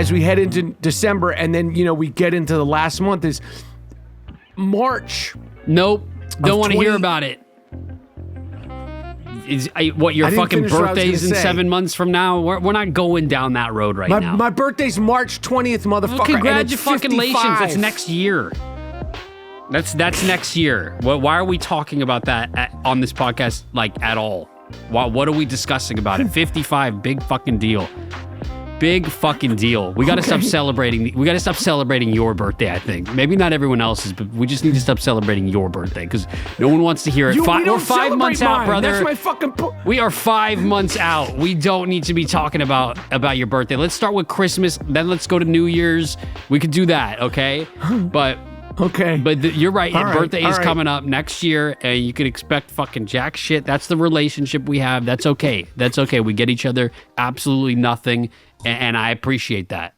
as we head into December, and then, we get into the last month is March. Nope. Don't want to hear about it. Your fucking birthday's in 7 months from now? We're not going down that road now. My birthday's March 20th, motherfucker. Well, congratulations. That's next year. That's next year. Why are we talking about that on this podcast, at all? What are we discussing about it? 55, big fucking deal. Big fucking deal. We got to stop celebrating. We got to stop celebrating your birthday, I think. Maybe not everyone else's, but we just need to stop celebrating your birthday because no one wants to hear it. We're 5 months out, brother. That's my fucking We are 5 months out. We don't need to be talking about your birthday. Let's start with Christmas, then let's go to New Year's. We could do that, okay? But you're right. Your birthday is coming up next year, and you can expect fucking jack shit. That's the relationship we have. That's okay. We get each other absolutely nothing, and I appreciate that.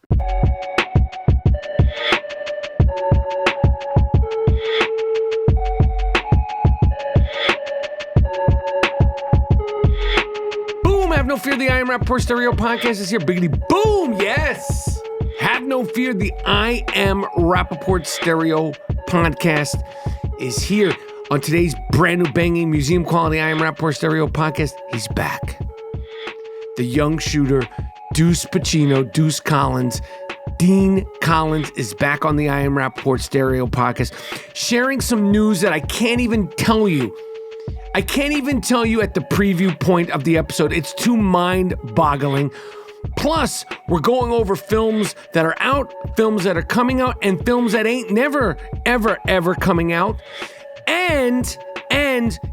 Boom! Have no fear. The I Am Rapaport Stereo Podcast is here. Biggity boom! Yes! Have no fear. The I Am Rapaport Stereo Podcast is here. On today's brand new banging museum quality I Am Rapaport Stereo Podcast, he's back. The young shooter, Deuce Collins. Dean Cuddles is back on the I Am Rapaport Stereo Podcast, sharing some news that I can't even tell you. I can't even tell you at the preview point of the episode. It's too mind-boggling. Plus, we're going over films that are out, films that are coming out, and films that ain't never, ever, ever coming out. And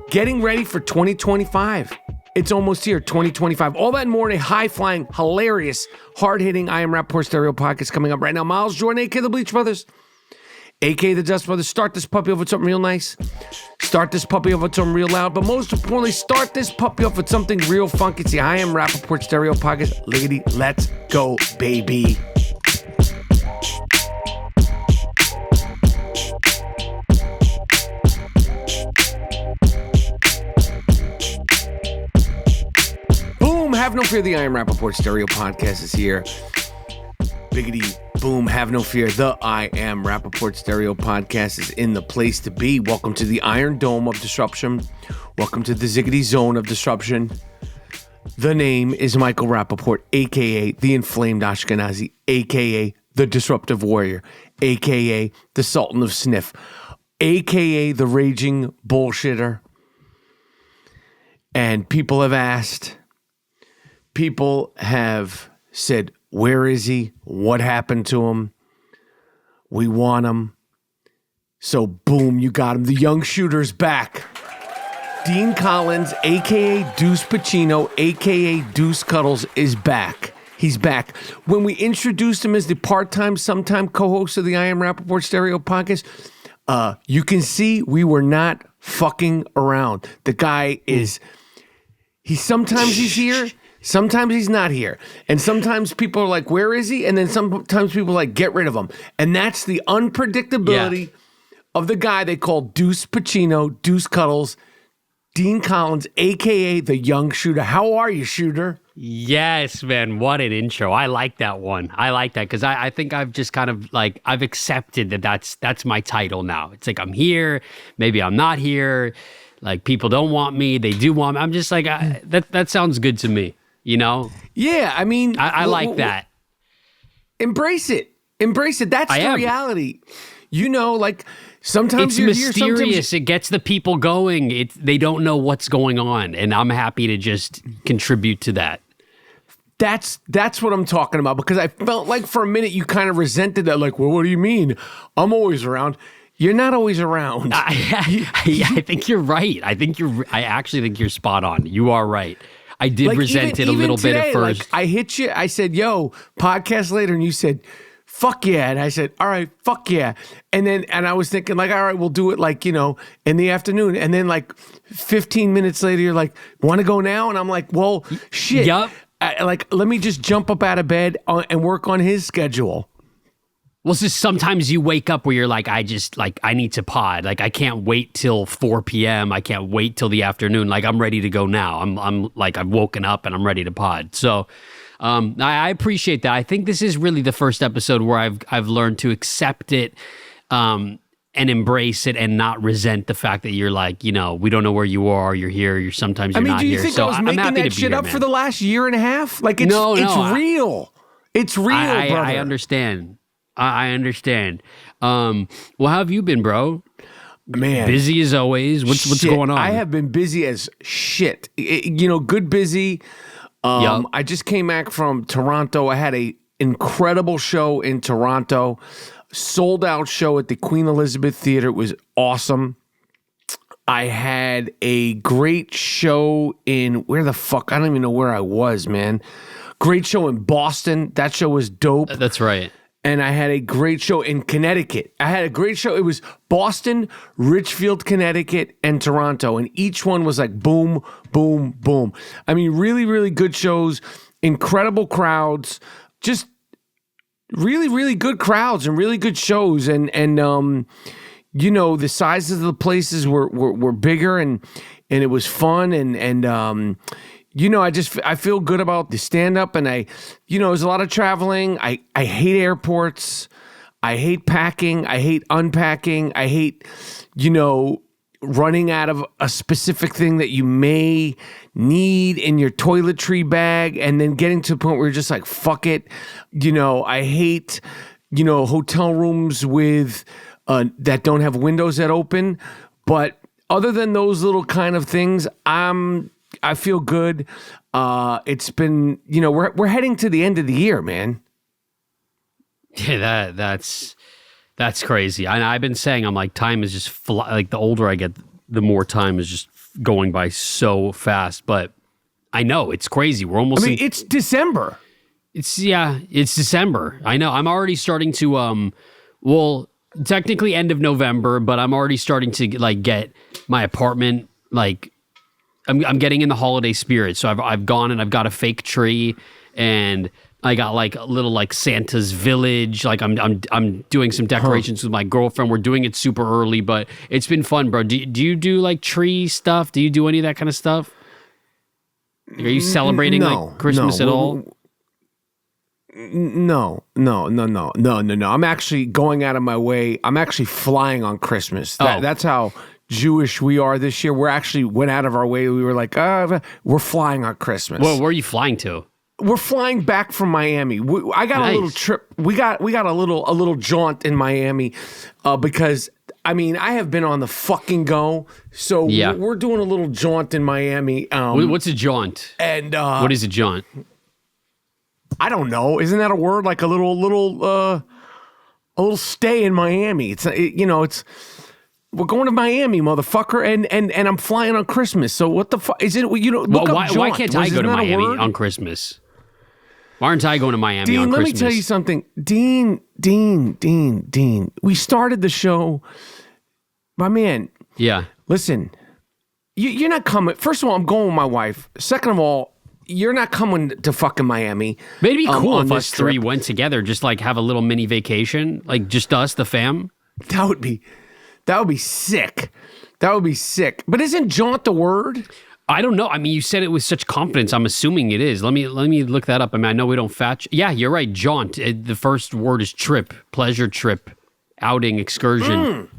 getting ready for 2025. It's almost here, 2025. All that and more in a high-flying, hilarious, hard-hitting I Am Rapaport Stereo Podcast coming up right now. Miles Jordan, a.k.a. the Bleach Brothers, a.k.a. the Dust Brothers. Start this puppy off with something real nice. Start this puppy off with something real loud. But most importantly, start this puppy off with something real funky. It's the I Am Rapaport Stereo Podcast. Lady, let's go, baby. Have no fear, the I Am Rapaport Stereo Podcast is here. Biggity boom, have no fear. The I Am Rapaport Stereo Podcast is in the place to be. Welcome to the Iron Dome of Disruption. Welcome to the Ziggity Zone of Disruption. The name is Michael Rapaport, a.k.a. the Inflamed Ashkenazi, a.k.a. the Disruptive Warrior, a.k.a. the Sultan of Sniff, a.k.a. the Raging Bullshitter. And people have asked... People have said, where is he? What happened to him? We want him. So boom, you got him. The young shooter's back. Dean Cuddles, a.k.a. Deuce Pacino, a.k.a. Deuce Cuddles, is back. He's back. When we introduced him as the part-time, sometime co-host of the I Am Rapaport Stereo Podcast, you can see we were not fucking around. The guy is... Sometimes he's here... Sometimes he's not here. And sometimes people are like, where is he? And then sometimes people are like, get rid of him. And that's the unpredictability of the guy they call Deuce Pacino, Deuce Cuddles, Dean Cuddles, a.k.a. the young shooter. How are you, shooter? Yes, man. What an intro. I like that one. I like that because I think I've just kind of I've accepted that's my title now. It's like I'm here. Maybe I'm not here. Like people don't want me. They do want me. I'm just like, that sounds good to me. You know? Yeah, I mean... I like that. Embrace it. That's the reality. You know, sometimes it's mysterious. It gets the people going. They don't know what's going on, and I'm happy to just contribute to that. That's what I'm talking about, because I felt like for a minute you kind of resented that. Like, well, what do you mean? I'm always around. You're not always around. I think you're right. I actually think you're spot on. You are right. I did resent it a little bit at first. I hit you. I said, yo, podcast later. And you said, fuck yeah. And I said, all right, fuck yeah. And I was thinking all right, we'll do it in the afternoon. And then 15 minutes later, you're like, want to go now? And I'm like, well, shit. Yup. Let me just jump up out of bed and work on his schedule. Well, it's just sometimes you wake up where you're like, I need to pod. I can't wait till 4 p.m. I can't wait till the afternoon. I'm ready to go now. I've woken up and I'm ready to pod. So I appreciate that. I think this is really the first episode where I've learned to accept it and embrace it and not resent the fact that you're like, we don't know where you are. You're here. You're sometimes you're not here. Do you think I was making that shit up for the last year and a half? Like it's real. It's real, brother. I understand. I understand. Well, how have you been, bro? Man, busy as always. What's going on? I have been busy as shit. Good busy. I just came back from Toronto. I had a incredible show in Toronto. Sold out show at the Queen Elizabeth Theater. It was awesome. I had a great show in where the fuck? I don't even know where I was, man. Great show in Boston. That show was dope. That's right. And I had a great show in Connecticut. I had a great show. It was Boston, Richfield, Connecticut, and Toronto. And each one was like boom, boom, boom. I mean, really, really good shows, incredible crowds, just really, really good crowds and really good shows. And the sizes of the places were bigger and it was fun. I feel good about the stand-up, and there's a lot of traveling. I hate airports. I hate packing. I hate unpacking. I hate, running out of a specific thing that you may need in your toiletry bag and then getting to the point where you're just like, fuck it. I hate, hotel rooms with that don't have windows that open. But other than those little kind of things, I feel good. It's been, we're heading to the end of the year, man. Yeah, that's crazy. I've been saying, I'm like, time is just like the older I get, the more time is just going by so fast. But I know it's crazy. We're almost. It's December. It's December. I know. I'm already starting to technically end of November, but I'm already starting to get my apartment like. I'm getting in the holiday spirit, so I've gone and I've got a fake tree, and I got like a little like Santa's village. Like I'm doing some decorations with my girlfriend. We're doing it super early, but it's been fun, bro. Do you do like tree stuff? Do you do any of that kind of stuff? Are you celebrating like Christmas at all? No. I'm actually going out of my way. I'm actually flying on Christmas. That's how Jewish we are this year. We're actually went out of our way. We were like, we're flying on Christmas. Well, where are you flying to? We're flying back from Miami. I got a little trip. We got a little jaunt in Miami because I have been on the fucking go. So we're doing a little jaunt in Miami. What's a jaunt? And what is a jaunt? I don't know. Isn't that a word? Like a little stay in Miami. It's. We're going to Miami, motherfucker, and I'm flying on Christmas. So what the fuck is it? Why can't I go to Miami on Christmas? Why aren't I going to Miami Dean, on Christmas? Let me tell you something. Dean. We started the show. My man. Yeah. Listen, you're not coming. First of all, I'm going with my wife. Second of all, you're not coming to fucking Miami. But it'd be cool if us three went together, just like have a little mini vacation, like just us, the fam. That would be sick. But isn't jaunt the word? I don't know. You said it with such confidence. I'm assuming it is. Let me look that up. I know we don't Yeah, you're right. Jaunt. The first word is trip, pleasure trip, outing, excursion.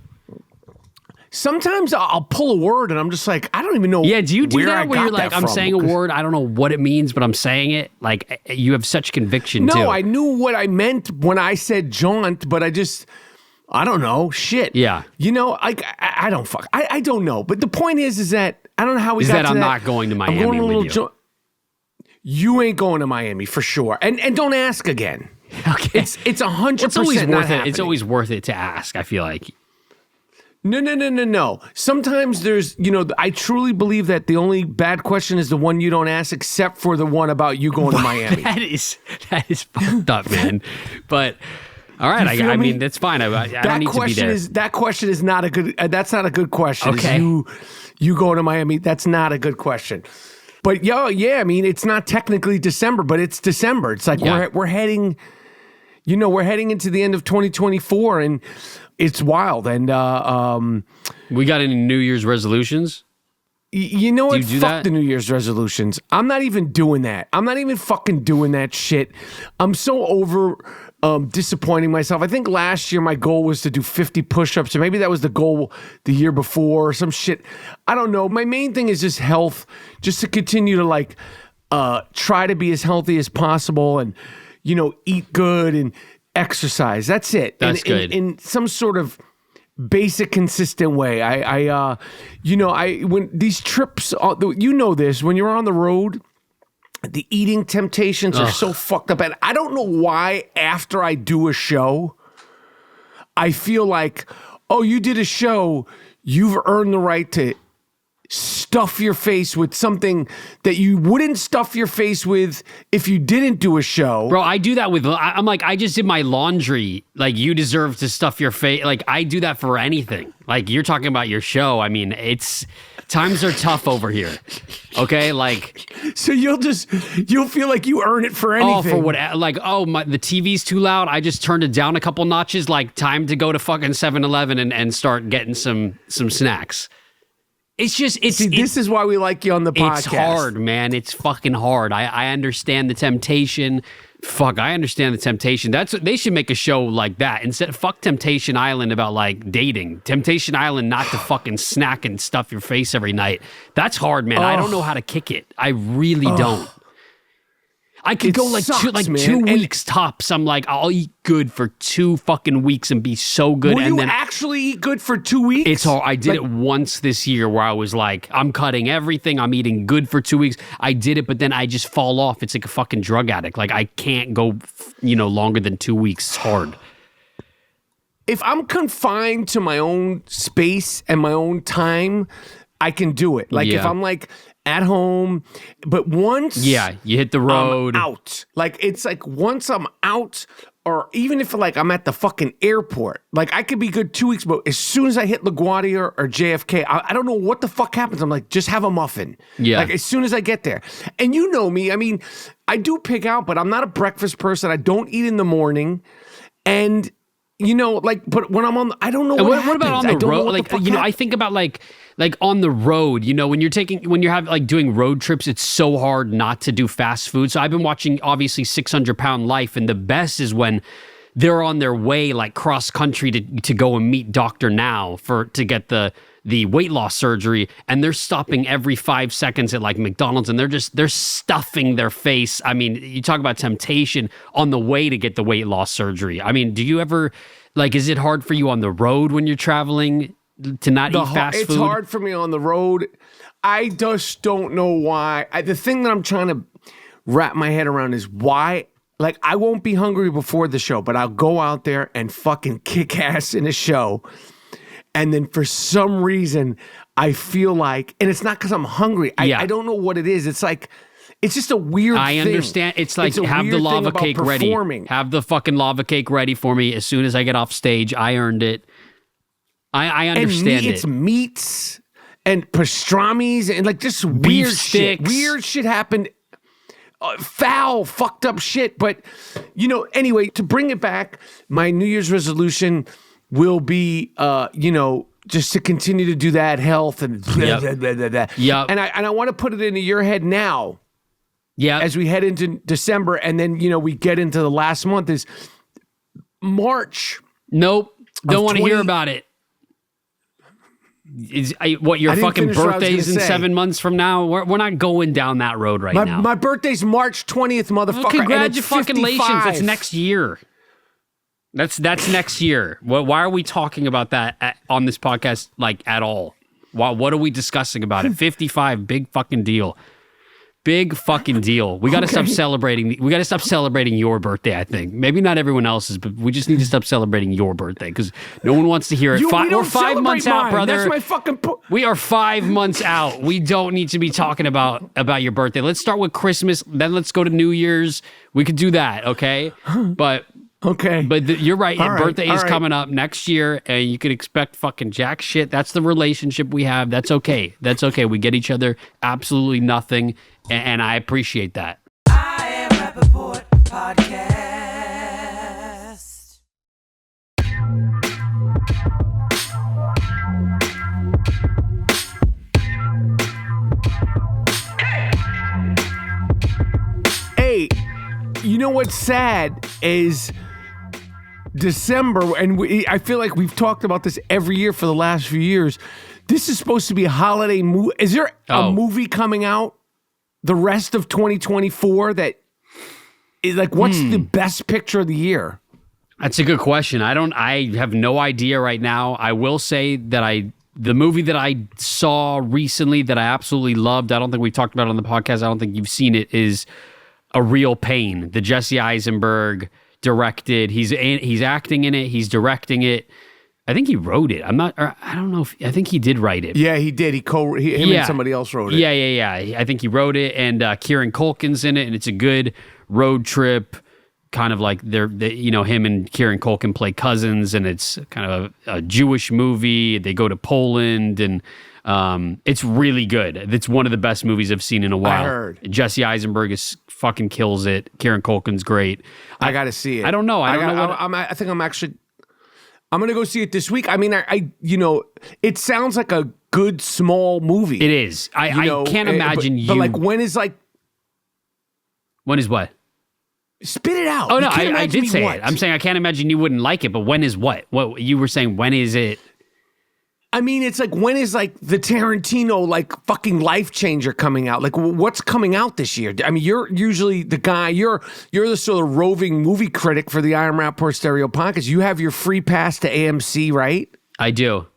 Sometimes I'll pull a word and I'm just like, I don't even know. Yeah, do you do that where you're like, I'm from? saying a word, I don't know what it means, but I'm saying it? Like, you have such conviction, too. No, I knew what I meant when I said jaunt, but I don't know. Shit. Yeah. I don't fuck. I don't know. But the point is that I don't know how we got to that. I'm not going to Miami I'm going with you. You ain't going to Miami for sure. And don't ask again. Okay. It's 100% It's always not worth it. happening. It's always worth it to ask, I feel like. No. Sometimes there's, I truly believe that the only bad question is the one you don't ask, except for the one about you going to Miami. That is fucked up, man. But all right, that's fine. I don't need to be there. That question is not a good. That's not a good question. Okay. You going to Miami? That's not a good question. But it's not technically December, but it's December. It's like we're heading. We're heading into the end of 2024, and it's wild. And we got any New Year's resolutions? You know what? Do you do Fuck that? the New Year's resolutions. I'm not even doing that. I'm not even fucking doing that shit. I'm so over disappointing myself. I think last year my goal was to do 50 push-ups, or maybe that was the goal the year before or some shit. I don't know. My main thing is just health, just to continue to like try to be as healthy as possible and, you know, eat good and exercise. That's it. That's good. In some sort of basic, consistent way. When these trips, you know this, when you're on the road, the eating temptations are so fucked up. And I don't know why after I do a show, I feel like, oh, you did a show, you've earned the right to stuff your face with something that you wouldn't stuff your face with if you didn't do a show. Bro, I do that with, I'm like, I just did my laundry. Like, you deserve to stuff your face. Like, I do that for anything. Like, you're talking about your show. I mean, times are tough over here. Okay? Like. So you'll feel like you earn it for anything. Oh, for what? Like, the TV's too loud. I just turned it down a couple notches. Like, time to go to fucking 7-Eleven and start getting some snacks. It's just, this is why we like you on the podcast. It's hard, man. It's fucking hard. I understand the temptation. Fuck, I understand the temptation. They should make a show like that. Instead, fuck Temptation Island about like dating. Temptation Island not to fucking snack and stuff your face every night. That's hard, man. I don't know how to kick it. I really don't. I could go like sucks, 2 weeks tops. I'm like, I'll eat good for 2 fucking weeks and be so good. Will and you then actually eat good for 2 weeks? It's hard. I did it once this year where I was like, I'm cutting everything. I'm eating good for 2 weeks. I did it, but then I just fall off. It's like a fucking drug addict. Like I can't go, longer than 2 weeks. It's hard. If I'm confined to my own space and my own time, I can do it. Like if I'm like at home, but once you hit the road, I'm out. Like it's like once I'm out, or even if like I'm at the fucking airport, like I could be good 2 weeks, but as soon as I hit LaGuardia or JFK, I don't know what the fuck happens. I'm like, just have a muffin. Yeah. Like as soon as I get there. And you know me, I mean, I do pig out, but I'm not a breakfast person. I don't eat in the morning. And but when I'm on, I don't know what about on the road? Like, I think about like on the road, when you're doing road trips, it's so hard not to do fast food. So I've been watching, obviously, 600 Pound Life, and the best is when they're on their way, like cross country to go and meet Dr. Now to get the weight loss surgery, and they're stopping every 5 seconds at like McDonald's, and they're stuffing their face. I mean, you talk about temptation on the way to get the weight loss surgery. I mean, do you ever, is it hard for you on the road when you're traveling to not eat fast food? It's hard for me on the road. I just don't know why. The thing that I'm trying to wrap my head around is why. Like, I won't be hungry before the show, but I'll go out there and fucking kick ass in a show. And then for some reason, I feel like, and it's not because I'm hungry. I don't know what it is. It's like, it's just a weird thing. I understand. It's like, have the lava cake ready. Have the fucking lava cake ready for me as soon as I get off stage. I earned it. I understand it. It's meats and pastrami's and like just weird shit. Weird shit happened. Foul, fucked up shit. But, anyway, to bring it back, my New Year's resolution will be, just to continue to do that, health and blah, blah, blah, blah, blah. Yep. And I want to put it into your head now. Yeah. As we head into December, and then, we get into the last month is March. Nope. Don't want to hear about it. Your fucking birthday's in 7 months from now? We're not going down that road now. My birthday's March 20th, motherfucker. Well, congratulations. That's next year. That's next year. Why are we talking about that on this podcast at all? What are we discussing about it? 55, big fucking deal. Big fucking deal. We got to stop celebrating. We got to stop celebrating your birthday, I think. Maybe not everyone else's, but we just need to stop celebrating your birthday because no one wants to hear it. We're 5 months out, brother. That's my fucking We are 5 months out. We don't need to be talking about your birthday. Let's start with Christmas, then let's go to New Year's. We could do that, okay? But okay. But you're right. Your birthday is right. coming up next year, and you could expect fucking jack shit. That's the relationship we have. That's okay. That's okay. We get each other absolutely nothing, and I appreciate that. I Am Rapaport Podcast. know what's sad is December, and I feel like we've talked about this every year for the last few years. This is supposed to be a holiday movie. Is there a movie coming out the rest of 2024 that is like, what's the best picture of the year? That's a good question. I have no idea right now. I will say that the movie that I saw recently that I absolutely loved, I don't think we talked about it on the podcast, I don't think you've seen it, is A Real Pain. The Jesse Eisenberg directed. He's acting in it. He's directing it. I think he wrote it. I don't know if, I think he did write it. Yeah, he did. Him and somebody else wrote it. Yeah. I think he wrote it, and Kieran Culkin's in it, and it's a good road trip, kind of like him and Kieran Culkin play cousins, and it's kind of a Jewish movie. They go to Poland, and it's really good. It's one of the best movies I've seen in a while. I heard. Jesse Eisenberg fucking kills it. Kieran Culkin's great. I got to see it. I don't know. I think I'm going to go see it this week. I mean, it sounds like a good small movie. It is. I can't imagine but like, when is what? Spit it out. Oh, no, I did say it. I'm saying I can't imagine you wouldn't like it, but when is what? What you were saying, when is it? I mean, it's like, when is like the Tarantino like fucking Life Changer coming out? Like, what's coming out this year? I mean, you're usually the guy. You're the sort of roving movie critic for the I Am Rapaport Stereo Podcast. You have your free pass to AMC, right? I do.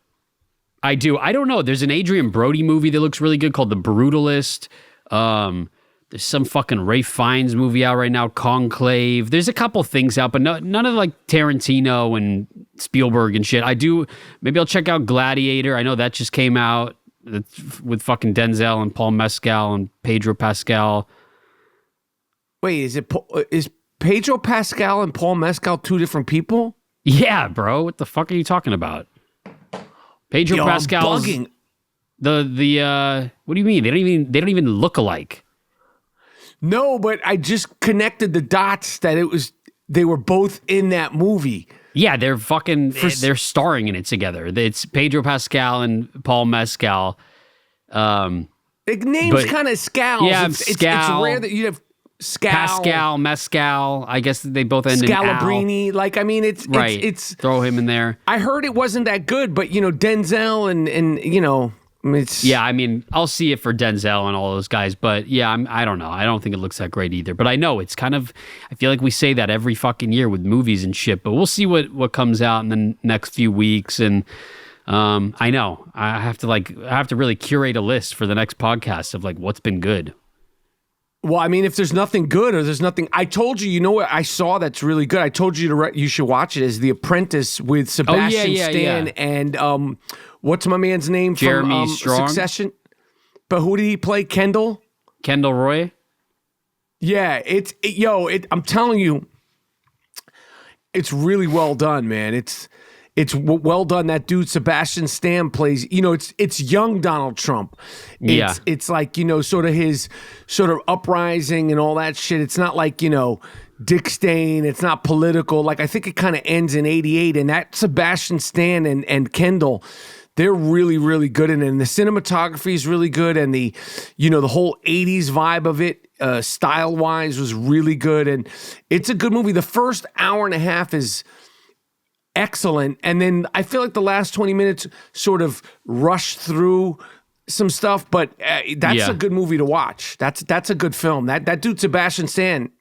I don't know. There's an Adrian Brody movie that looks really good called The Brutalist. There's some fucking Ralph Fiennes movie out right now, Conclave. There's a couple things out, but none of like Tarantino and Spielberg and shit. Maybe I'll check out Gladiator. I know that just came out with fucking Denzel and Paul Mescal and Pedro Pascal. Wait, is Pedro Pascal and Paul Mescal two different people? Yeah, bro. What the fuck are you talking about? Pedro Pascal's bugging. What do you mean? They don't even look alike. No, but I just connected the dots that they were both in that movie. Yeah, they're starring in it together. It's Pedro Pascal and Paul Mescal. The name's kind of Scals. Yeah, it's rare that you have Pascal, Mescal. I guess they both end in Al. Scalabrini. Like, I mean, it's throw him in there. I heard it wasn't that good, but Denzel and I mean, I'll see it for Denzel and all those guys, but yeah, I don't know. I don't think it looks that great either. But I know it's kind of, I feel like we say that every fucking year with movies and shit, but we'll see what comes out in the next few weeks. And I know I have to really curate a list for the next podcast of like what's been good. Well, I mean, if there's nothing good or there's nothing, I told you, what I saw that's really good. I told you you should watch it. Is The Apprentice with Sebastian Stan and what's my man's name Jeremy from Strong? Succession? But who did he play? Kendall Roy. Yeah, I'm telling you, it's really well done, man. It's well done. That dude Sebastian Stan plays. It's young Donald Trump. It's like sort of his sort of uprising and all that shit. It's not like Dick Stain. It's not political. Like, I think it kind of ends in '88, and that Sebastian Stan and Kendall, they're really, really good in it. And the cinematography is really good, and the whole '80s vibe of it, style wise, was really good. And it's a good movie. The first hour and a half is excellent, and then I feel like the last 20 minutes sort of rush through some stuff, but that's a good movie to watch. That's a good film. That dude Sebastian Stan,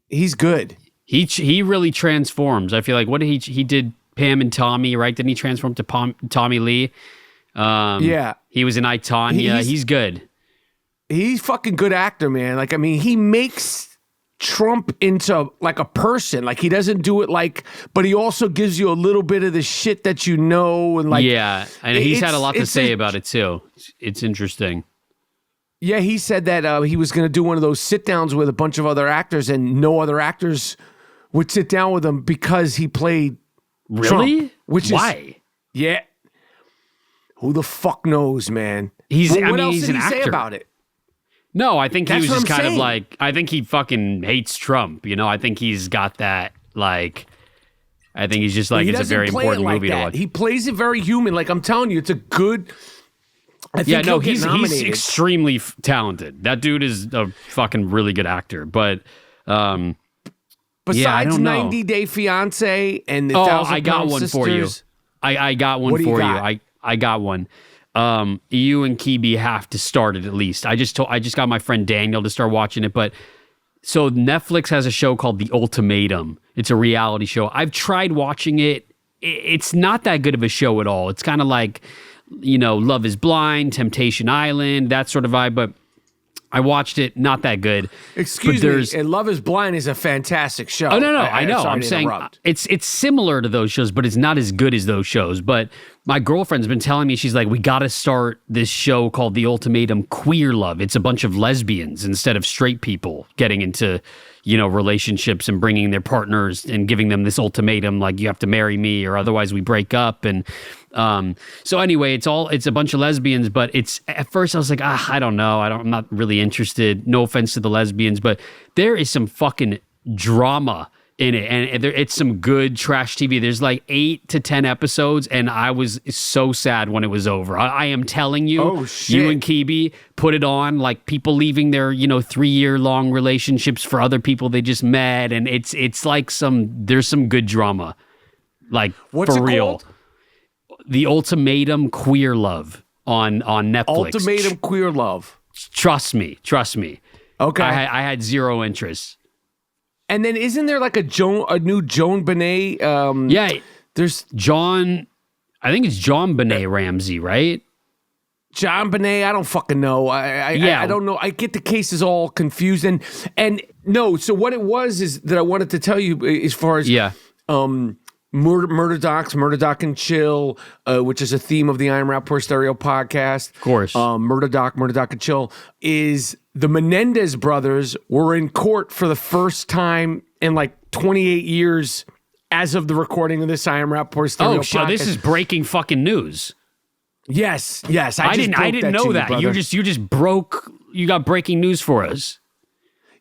he's good. He really transforms. I feel like what he did Pam and Tommy, right? Didn't he transform to Tommy Lee? Yeah, he was in I, Tonya. He's good. He's fucking good actor, man. Like, I mean, he makes Trump into like a person. Like, he doesn't do it but he also gives you a little bit of the shit that and like, yeah, and he's had a lot to say about it too. It's interesting. Yeah, he said that he was going to do one of those sit downs with a bunch of other actors, and no other actors would sit down with him because he played Trump, why? Yeah, who the fuck knows, man? He's an actor. What else did he say about it? No, I think That's he was just kind saying. of like, I think he fucking hates Trump. I think he's got that, like, I think he's just like, it's a very important movie to watch. He plays it very human. Like, I'm telling you, it's a good, I think he's nominated. extremely talented. That dude is a fucking really good actor. But Besides don't know. 90 Day Fiance and the I got one Sisters, for you. I got one for you. I got one. You and Kibi have to start it at least. I just got my friend Daniel to start watching it, but so Netflix has a show called The Ultimatum. It's a reality show. I've tried watching it. It's not that good of a show at all. It's kind of like, Love is Blind, Temptation Island, that sort of vibe, but I watched it, not that good. Excuse me, and Love is Blind is a fantastic show. Oh, no, I know. I'm saying it's similar to those shows, but it's not as good as those shows. But my girlfriend's been telling me, she's like, we got to start this show called The Ultimatum Queer Love. It's a bunch of lesbians instead of straight people getting into, relationships and bringing their partners and giving them this ultimatum, like you have to marry me or otherwise we break up. And so anyway, it's a bunch of lesbians, but at first I was like, I don't know. I'm not really interested. No offense to the lesbians, but there is some fucking drama in it, and it's some good trash TV. There's like 8 to 10 episodes, and I was so sad when it was over. I am telling you, you and Kibi put it on, like people leaving their 3-year-long relationships for other people they just met, and it's like there's some good drama, like what's for it real. Called? The Ultimatum Queer Love on Netflix. Ultimatum Queer Love. Trust me. Okay, I had zero interest. And then isn't there like a new Joan Benet? Yeah, there's John. I think it's John Benet Ramsey, right? John Benet. I don't fucking know. I don't know. I get the cases all confused. And no. So what it was is that I wanted to tell you as far as Murder Doc and Chill, which is a theme of the I Am Rapaport Stereo podcast. Of course. Murder Doc and Chill is the Menendez brothers were in court for the first time in like 28 years as of the recording of this I Am Rapaport Stereo podcast. Oh, this is breaking fucking news. Yes. I didn't know that. You got breaking news for us.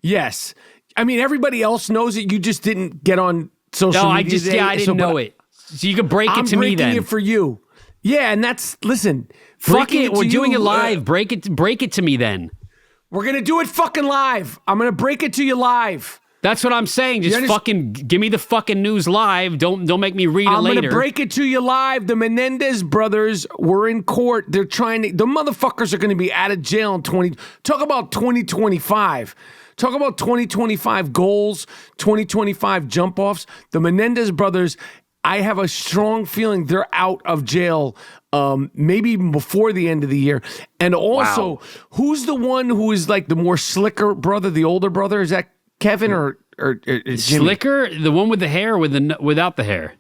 Yes. I mean, everybody else knows it. You just didn't get on social media. I didn't know it. So you could break it to me then. I'm breaking it for you. Yeah, and listen. Fuck it. We're doing it live. Break it to me then. We're going to do it fucking live. I'm going to break it to you live. That's what I'm saying. Just fucking give me the fucking news live. Don't make me read it later. I'm going to break it to you live. The Menendez brothers were in court. They're the motherfuckers are going to be out of jail in talk about 2025. Talk about 2025 goals, 2025 jump offs. The Menendez brothers, I have a strong feeling they're out of jail maybe even before the end of the year. And also, who's the one who is like the more slicker brother, the older brother? Is that Kevin or Jimmy? Slicker? The one with the hair or without the hair?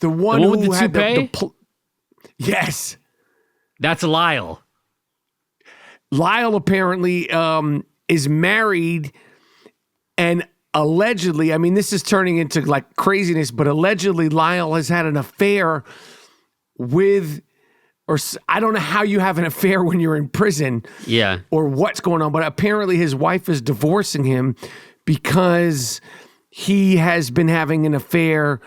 The one with who the had toupee? Yes. That's Lyle. Lyle apparently is married, and allegedly, I mean, this is turning into like craziness, but allegedly Lyle has had an affair with, or I don't know how you have an affair when you're in prison, or what's going on, but apparently his wife is divorcing him because he has been having an affair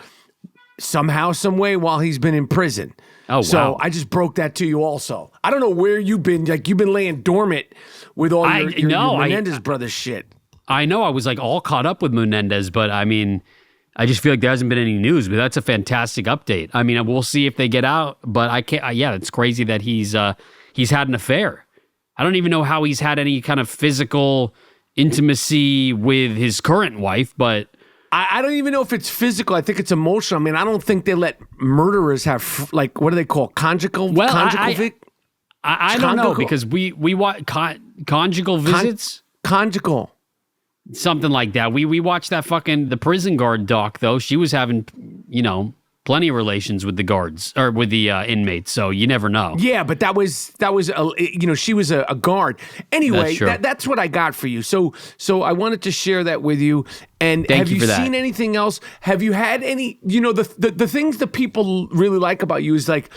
somehow, some way while he's been in prison. Oh, wow. So I just broke that to you also. I don't know where you've been. Like, you've been laying dormant with all your Menendez Brothers shit. I know. I was like all caught up with Menendez, but I mean, I just feel like there hasn't been any news, but that's a fantastic update. I mean, we'll see if they get out, but I can't. It's crazy that he's had an affair. I don't even know how he's had any kind of physical intimacy with his current wife, but I don't even know if it's physical. I think it's emotional. I mean, I don't think they let murderers have, like, what do they call conjugal? Well, I don't know, because we watch conjugal visits. Conjugal. Something like that. We watched that the prison guard doc, though. She was having, plenty of relations with the guards or with the inmates. So you never know. Yeah, but that was she was a guard. Anyway, that's what I got for you. So I wanted to share that with you. And have you seen anything else? Have you had any? The things that people really like about you is like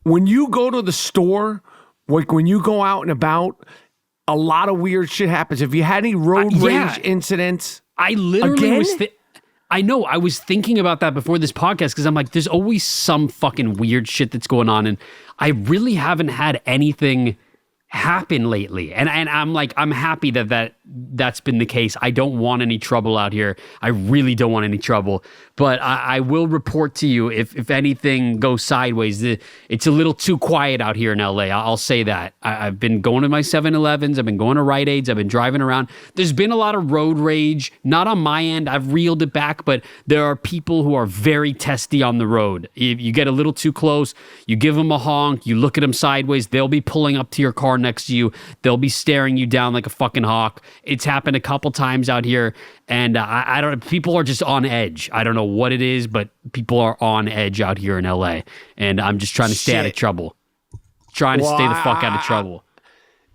when you go to the store, like when you go out and about. A lot of weird shit happens. Have you had any road rage incidents? I literally was I know. I was thinking about that before this podcast because I'm like, there's always some fucking weird shit that's going on. And I really haven't had anything happen lately. And I'm like, I'm happy that that's been the case. I don't want any trouble out here. I really don't want any trouble. But I will report to you if anything goes sideways. It's a little too quiet out here in LA. I'll say that. I've been going to my 7-Elevens. I've been going to Rite Aids. I've been driving around. There's been a lot of road rage. Not on my end. I've reeled it back. But there are people who are very testy on the road. If you get a little too close, you give them a honk, you look at them sideways, they'll be pulling up to your car next to you. They'll be staring you down like a fucking hawk. It's happened a couple times out here. And I don't. People are just on edge. I don't know what it is, but people are on edge out here in LA. And I'm just trying to stay out of trouble. Trying to stay the fuck out of trouble.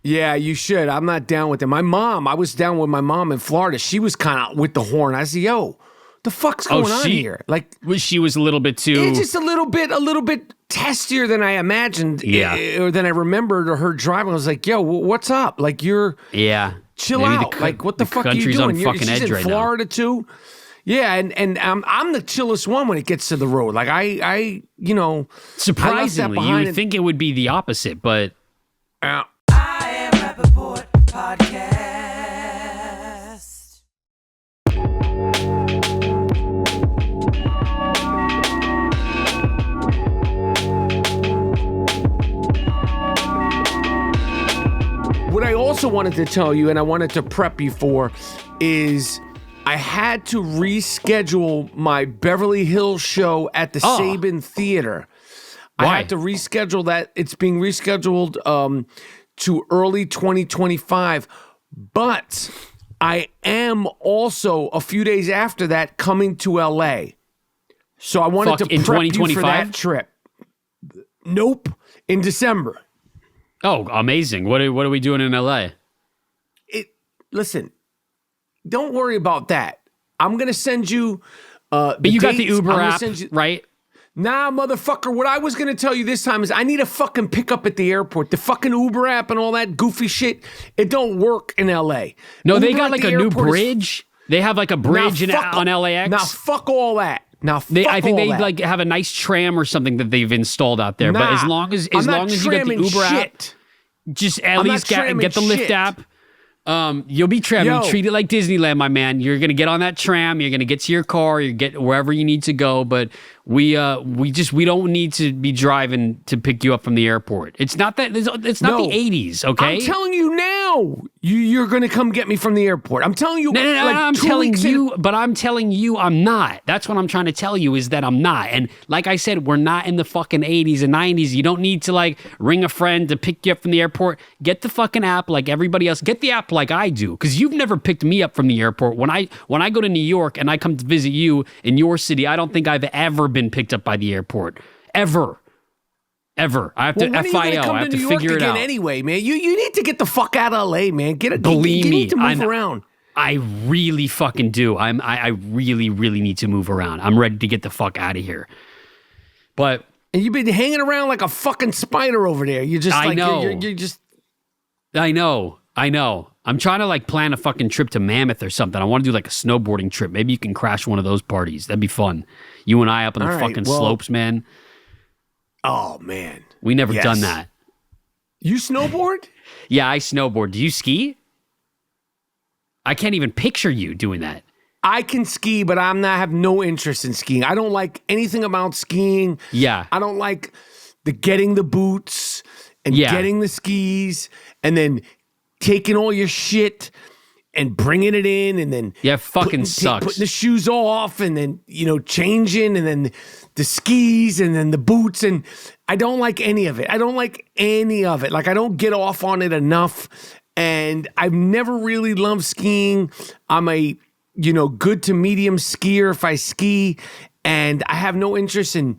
Yeah, you should. I'm not down with it. I was down with my mom in Florida. She was kind of with the horn. I said, yo, the fuck's going on here? Like, she was a little bit too. It's just a little bit testier than I imagined. Or than I remembered or heard driving. I was like, yo, what's up? Like, chill out. Like, what the fuck are you doing? She's in right Florida now. too. Yeah, and I'm the chillest one when it gets to the road. Like I surprisingly, you would think it would be the opposite, but I Am Rapaport Podcast. What I also wanted to tell you, and I wanted to prep you for, is I had to reschedule my Beverly Hills show at the Sabin Theater. Why? I had to reschedule that. It's being rescheduled to early 2025. But I am also, a few days after that, coming to LA. So I wanted to prep you for that trip. Nope. In December. Oh, amazing. What are we doing in LA? Listen, don't worry about that. I'm going to send you But you got the Uber app, right? Nah, motherfucker. What I was going to tell you this time is I need a fucking pickup at the airport. The fucking Uber app and all that goofy shit, it don't work in LA. No, Uber they got like a new bridge. They have like a bridge on LAX. Now, fuck all that. I think they like have a nice tram or something that they've installed out there. But as long as you got the Uber app, just at least get the Lyft app. You'll be tramming. Treat it like Disneyland, my man. You're gonna get on that tram. You're gonna get to your car. You get wherever you need to go. But we don't need to be driving to pick you up from the airport. It's not that. It's not the 80s. Okay, I'm telling you now. You're gonna come get me from the airport. I'm telling you. No, I'm telling you. But I'm telling you, I'm not. That's what I'm trying to tell you is that I'm not. And like I said, we're not in the fucking 80s and 90s. You don't need to like ring a friend to pick you up from the airport. Get the fucking app like everybody else. Get the app like I do, because you've never picked me up from the airport. When I go to New York and I come to visit you in your city, I don't think I've ever been picked up by the airport. Ever. I have to FIO. I have to figure it out. Anyway, man, you need to get the fuck out of LA, man. Believe me, you need to move around. I really fucking do. I really, really need to move around. I'm ready to get the fuck out of here. But and you've been hanging around like a fucking spider over there. You're just I like know. You're just. I know. I'm trying to like plan a fucking trip to Mammoth or something. I want to do like a snowboarding trip. Maybe you can crash one of those parties. That'd be fun. You and I up on the fucking slopes, man. Oh, man. We never done that. You snowboard? Yeah, I snowboard. Do you ski? I can't even picture you doing that. I can ski, but I have no interest in skiing. I don't like anything about skiing. Yeah. I don't like getting the boots and getting the skis and then taking all your shit and bringing it in and then fucking sucks. Putting the shoes off and then, changing and then the skis and then the boots. And I don't like any of it. Like, I don't get off on it enough. And I've never really loved skiing. I'm a, good to medium skier if I ski. And I have no interest in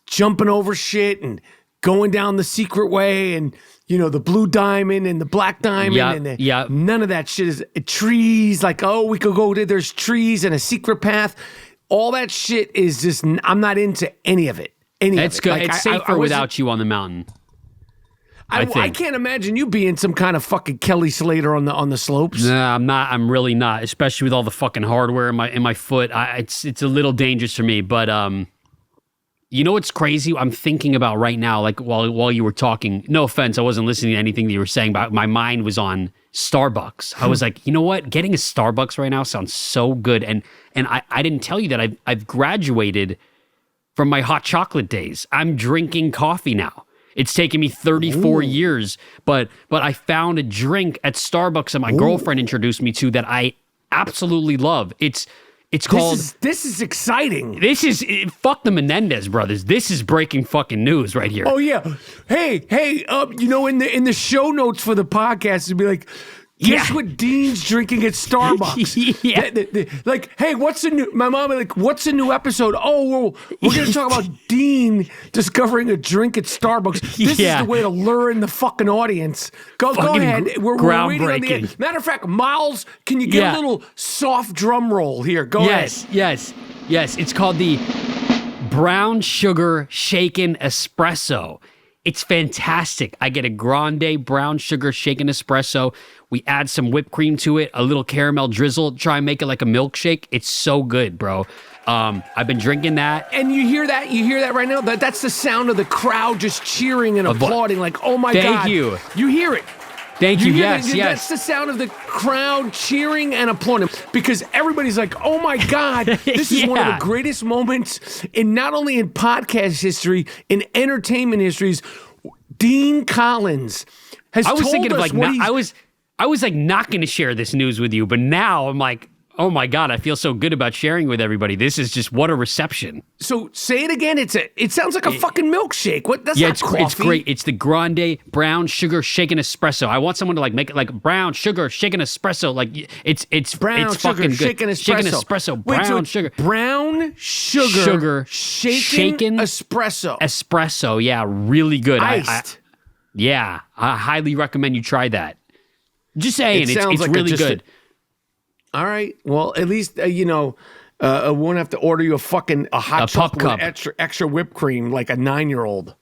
jumping over shit and going down the secret way and, the blue diamond and the black diamond and none of that shit is trees. Like, we could go there. There's trees and a secret path. All that shit is just, I'm not into any of it. It's good. Like, it's safer without you on the mountain. I can't imagine you being some kind of fucking Kelly Slater on the slopes. Nah, I'm not. I'm really not. Especially with all the fucking hardware in my foot. It's a little dangerous for me. But you know what's crazy? I'm thinking about right now. Like while you were talking. No offense, I wasn't listening to anything that you were saying. But my mind was on Starbucks. I was like, you know what? Getting a Starbucks right now sounds so good. And I didn't tell you that I've graduated from my hot chocolate days. I'm drinking coffee now. It's taken me 34 years, but I found a drink at Starbucks that my girlfriend introduced me to that I absolutely love. It's called... This is exciting. Fuck the Menendez brothers. This is breaking fucking news right here. Oh, yeah. Hey, in the show notes for the podcast, it'd be like, guess what Dean's drinking at Starbucks? Like, hey, my mom would like, what's the new episode? Oh, well, we're going to talk about Dean discovering a drink at Starbucks. This is the way to lure in the fucking audience. Go ahead. We're waiting on the end. Matter of fact, Miles, can you get a little soft drum roll here? Go ahead. Yes. It's called the Brown Sugar Shaken Espresso. It's fantastic. I get a grande brown sugar shaken espresso. We add some whipped cream to it, a little caramel drizzle, try and make it like a milkshake. It's so good, bro. I've been drinking that. And you hear that? You hear that right now? That's the sound of the crowd just cheering and applauding like, oh my God. Thank you. You hear it. Thank you. Yes. That's the sound of the crowd cheering and applauding because everybody's like, "Oh my God, this is one of the greatest moments in not only in podcast history, in entertainment histories." Dean Collins has told us I was like not going to share this news with you, but now I'm like, oh my God, I feel so good about sharing with everybody. This is just what a reception. So say it again. It sounds like a fucking milkshake. What? That's not coffee. It's great. It's the grande brown sugar shaken espresso. I want someone to like make it like brown sugar shaken espresso. Like it's brown it's sugar fucking shaken good. espresso. Shaken espresso. Brown sugar. Brown sugar shaken espresso. Espresso. Yeah, really good. Iced. I highly recommend you try that. Just saying, it's like really good. All right. Well, at least, we won't have to order you a hot chocolate with extra whipped cream like a 9-year-old.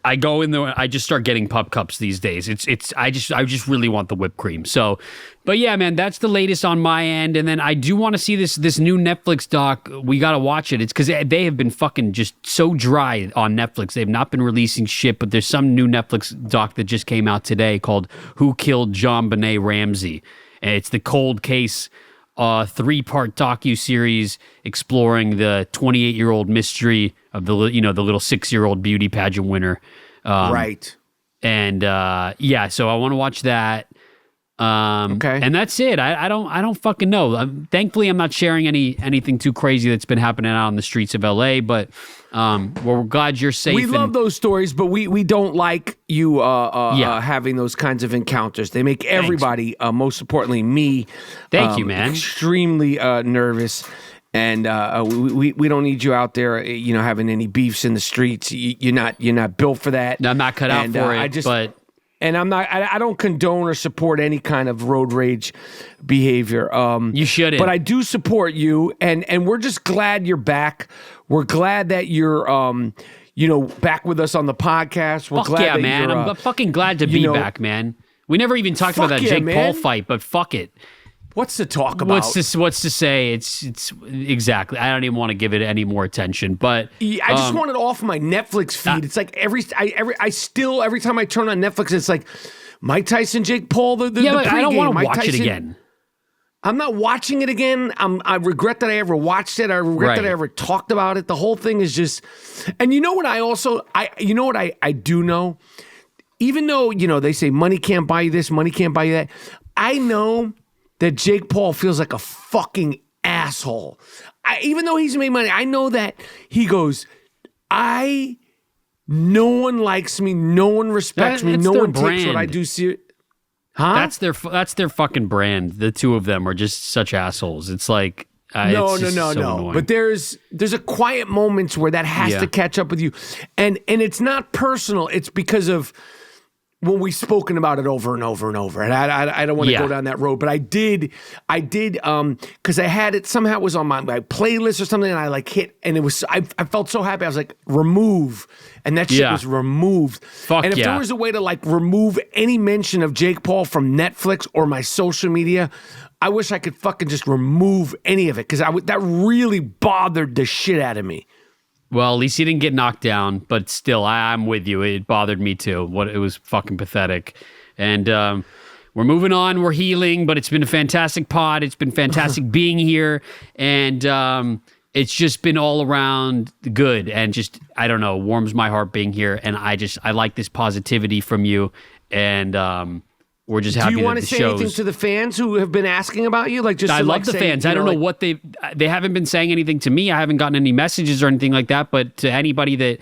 I go in there. I just start getting pup cups these days. I just really want the whipped cream. So, but yeah, man, that's the latest on my end. And then I do want to see this new Netflix doc. We got to watch it. It's because they have been fucking just so dry on Netflix. They've not been releasing shit, but there's some new Netflix doc that just came out today called Who Killed John Benet Ramsey. And it's the cold case 3-part docu-series exploring the 28-year-old mystery of the little 6-year-old beauty pageant winner. Right. And so I want to watch that. Okay. And that's it. I don't fucking know. Thankfully, I'm not sharing anything too crazy that's been happening out on the streets of LA, but we're glad you're safe. We love those stories, but we don't like you having those kinds of encounters. They make everybody, most importantly me, thank you, man, extremely nervous. And we don't need you out there, having any beefs in the streets. You're not built for that. No, I'm not cut out for it. And I don't condone or support any kind of road rage behavior. You shouldn't. But I do support you, and we're just glad you're back. We're glad that you're, back with us on the podcast. We're glad that man. I'm fucking glad to be back, man. We never even talked about that Jake Paul fight, but fuck it. What's to talk about? What's to say? It's exactly. I don't even want to give it any more attention. But I just want it off my Netflix feed. It's like every time I turn on Netflix, it's like Mike Tyson, Jake Paul. The I don't want to watch it again. I'm not watching it again. I regret that I ever watched it. I regret that I ever talked about it. The whole thing is just. And you know what? I do know. Even though they say money can't buy you this, money can't buy you that. I know that Jake Paul feels like a fucking asshole. Even though he's made money, I know that he goes, no one likes me, no one respects me, no one takes what I do serious. Huh? That's their fucking brand. The two of them are just such assholes. It's like no. Annoying. But there's a quiet moments where that has to catch up with you, and it's not personal. It's because of. Well, we've spoken about it over and over and over, and I don't want to go down that road, but I did, because I had it somehow it was on my playlist or something, and I like hit, and it was I felt so happy. I was like remove, and that shit was removed. And if there was a way to like remove any mention of Jake Paul from Netflix or my social media, I wish I could fucking just remove any of it because that really bothered the shit out of me. Well, at least he didn't get knocked down, but still, I'm with you. It bothered me too. It was fucking pathetic. And We're moving on. We're healing, but it's been a fantastic pod. It's been fantastic being here. And it's just been all around good and just, I don't know, warms my heart being here. And I like this positivity from you. And we're just happy that the shows... Do you want to say anything to the fans who have been asking about you? I love the fans. I don't know what they haven't been saying anything to me. I haven't gotten any messages or anything like that. But to anybody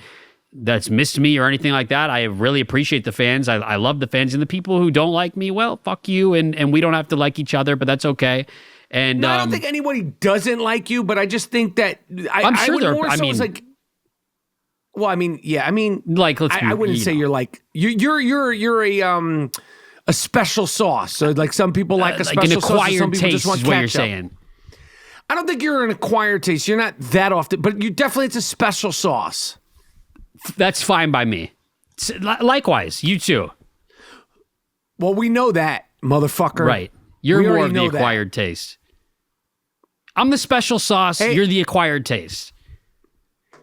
that's missed me or anything like that, I really appreciate the fans. I love the fans. And the people who don't like me, well, fuck you. And we don't have to like each other, but that's okay. And no, I don't think anybody doesn't like you, but I just think that I'm sure they're. I mean, like, well, I mean, yeah, I mean, like, I wouldn't say you're like you're a special sauce. So like some people like a special sauce, and some people just want ketchup. What you're saying. I don't think you're an acquired taste. You're not that often, but you definitely it's a special sauce. That's fine by me. Likewise, you too. Well, we know that, motherfucker. Right. You're more of the acquired taste. I'm the special sauce. Hey, you're the acquired taste.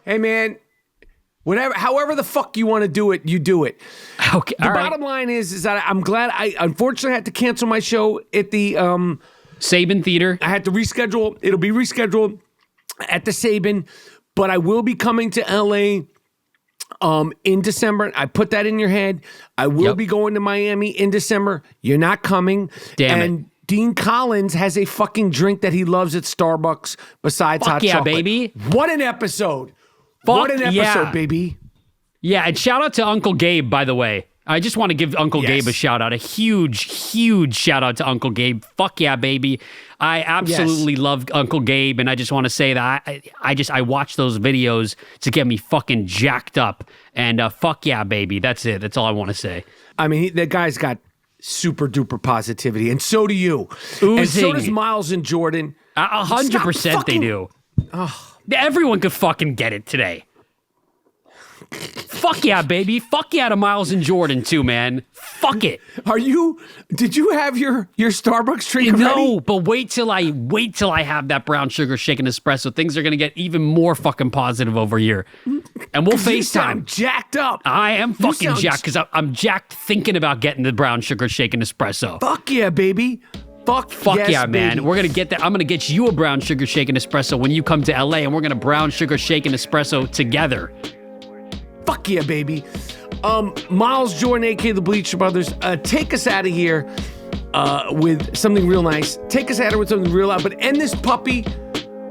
Hey, man. However the fuck you want to do it, you do it. Okay. The bottom line is that I'm glad I unfortunately had to cancel my show at the Sabin Theater. I had to reschedule. It'll be rescheduled at the Sabin, but I will be coming to LA in December. I put that in your head. I will be going to Miami in December. You're not coming. Damn it. Dean Collins has a fucking drink that he loves at Starbucks besides hot chocolate. Baby. What an episode. What an episode, baby. Yeah, and shout out to Uncle Gabe, by the way. I just want to give Uncle Gabe a shout out. A huge, huge shout out to Uncle Gabe. Fuck yeah, baby. I absolutely love Uncle Gabe, and I just want to say that I watch those videos to get me fucking jacked up. And fuck yeah, baby. That's it. That's all I want to say. I mean, that guy's got super duper positivity, and so do you. Oozing. And so does Miles and Jordan. 100% they do. Everyone could fucking get it today. Fuck yeah, baby. Fuck yeah to Miles and Jordan too, man. Fuck it. Did you have your Starbucks drink already? No, but wait till I have that brown sugar shaken espresso. Things are going to get even more fucking positive over here. And we'll FaceTime. You sound jacked up. I am fucking jacked because I'm jacked thinking about getting the brown sugar shaken espresso. Fuck yeah, baby. Fuck yes, yeah, man. Baby. We're going to get that. I'm going to get you a brown sugar shaken espresso when you come to LA, and we're going to brown sugar shaken espresso together. Fuck yeah, baby. Miles, Jordan, a.k.a. the Bleacher Brothers, take us out of here with something real nice. Take us out of here with something real loud, but end this puppy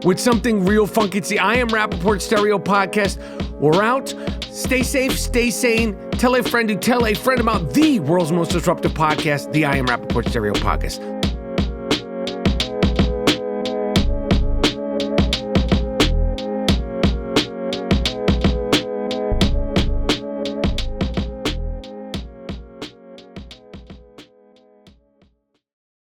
with something real funky. It's the I Am Rapaport Stereo Podcast. We're out. Stay safe, stay sane. Tell a friend to tell a friend about the world's most disruptive podcast, the I Am Rapaport Stereo Podcast.